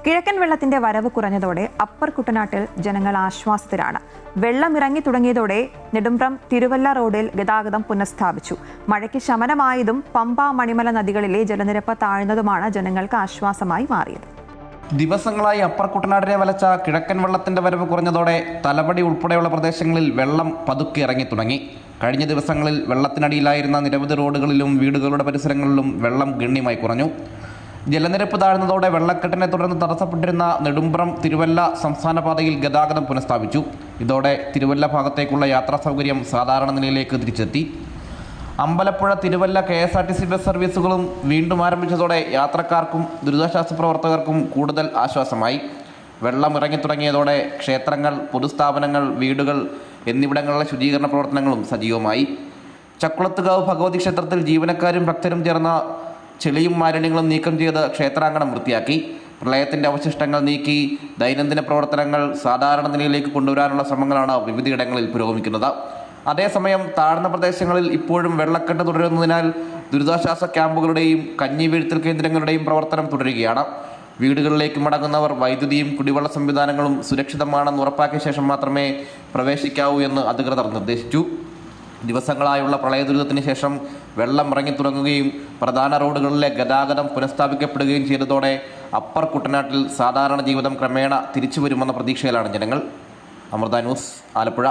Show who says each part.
Speaker 1: കിഴക്കൻ വെള്ളത്തിന്റെ വരവ് കുറഞ്ഞതോടെ അപ്പർ കുട്ടനാട്ടിൽ ജനങ്ങൾ ആശ്വാസത്തിലാണ്. വെള്ളം ഇറങ്ങി തുടങ്ങിയതോടെ നെടുമ്പ്രം തിരുവല്ല റോഡിൽ ഗതാഗതം പുനഃസ്ഥാപിച്ചു. മഴയ്ക്ക് ശമനമായതും പമ്പ മണിമല നദികളിലെ ജലനിരപ്പ് താഴ്ന്നതുമാണ് ജനങ്ങൾക്ക് ആശ്വാസമായി മാറിയത്.
Speaker 2: ദിവസങ്ങളായി അപ്പർ കുട്ടനാടിനെ വലച്ച കിഴക്കൻ വെള്ളത്തിന്റെ വരവ് കുറഞ്ഞതോടെ തലവടി ഉൾപ്പെടെയുള്ള പ്രദേശങ്ങളിൽ വെള്ളം പതുക്കെ ഇറങ്ങി തുടങ്ങി. കഴിഞ്ഞ ദിവസങ്ങളിൽ വെള്ളത്തിനടിയിലായിരുന്ന നിരവധി റോഡുകളിലും വീടുകളുടെ പരിസരങ്ങളിലും വെള്ളം ഗണ്യമായി കുറഞ്ഞു. ജലനിരപ്പ് താഴ്ന്നതോടെ വെള്ളക്കെട്ടിനെ തുടർന്ന് തടസ്സപ്പെട്ടിരുന്ന നെടുമ്പ്രം തിരുവല്ല സംസ്ഥാന പാതയിൽ ഗതാഗതം പുനഃസ്ഥാപിച്ചു. ഇതോടെ തിരുവല്ല ഭാഗത്തേക്കുള്ള യാത്രാ സൗകര്യം സാധാരണ നിലയിലേക്ക് തിരിച്ചെത്തി. അമ്പലപ്പുഴ തിരുവല്ല KSRTC ബസ് സർവീസുകളും വീണ്ടും ആരംഭിച്ചതോടെ യാത്രക്കാർക്കും ദുരിതാശ്വാസ പ്രവർത്തകർക്കും കൂടുതൽ ആശ്വാസമായി. വെള്ളം ഇറങ്ങിത്തുടങ്ങിയതോടെ ക്ഷേത്രങ്ങൾ, പൊതുസ്ഥാപനങ്ങൾ, വീടുകൾ എന്നിവിടങ്ങളിലെ ശുചീകരണ പ്രവർത്തനങ്ങളും സജീവമായി. ചക്കുളത്തുകാവ് ഭഗവതി ക്ഷേത്രത്തിൽ ജീവനക്കാരും ഭക്തരും ചേർന്ന ചെളിയും മാലിന്യങ്ങളും നീക്കം ചെയ്ത് ക്ഷേത്രാങ്കണം വൃത്തിയാക്കി. പ്രളയത്തിൻ്റെ അവശിഷ്ടങ്ങൾ നീക്കി ദൈനംദിന പ്രവർത്തനങ്ങൾ സാധാരണ നിലയിലേക്ക് കൊണ്ടുവരാനുള്ള ശ്രമങ്ങളാണ് വിവിധയിടങ്ങളിൽ പുരോഗമിക്കുന്നത്. അതേസമയം താഴ്ന്ന പ്രദേശങ്ങളിൽ ഇപ്പോഴും വെള്ളക്കെട്ട് തുടരുന്നതിനാൽ ദുരിതാശ്വാസ ക്യാമ്പുകളുടെയും കഞ്ഞിവീഴ്ത്തൽ കേന്ദ്രങ്ങളുടെയും പ്രവർത്തനം തുടരുകയാണ്. വീടുകളിലേക്ക് മടങ്ങുന്നവർ വൈദ്യുതിയും കുടിവെള്ള സംവിധാനങ്ങളും സുരക്ഷിതമാണെന്ന് ഉറപ്പാക്കിയ ശേഷം മാത്രമേ പ്രവേശിക്കാവൂ എന്ന് അധികൃതർ നിർദ്ദേശിച്ചു. ദിവസങ്ങളായുള്ള പ്രളയ ദുരിതത്തിന് ശേഷം വെള്ളം ഇറങ്ങിത്തുടങ്ങുകയും പ്രധാന റോഡുകളിലെ ഗതാഗതം പുനഃസ്ഥാപിക്കപ്പെടുകയും ചെയ്തതോടെ അപ്പർ കുട്ടനാട്ടിൽ സാധാരണ ജീവിതം ക്രമേണ തിരിച്ചു വരുമെന്ന പ്രതീക്ഷയിലാണ് ജനങ്ങൾ. അമൃത ന്യൂസ്, ആലപ്പുഴ.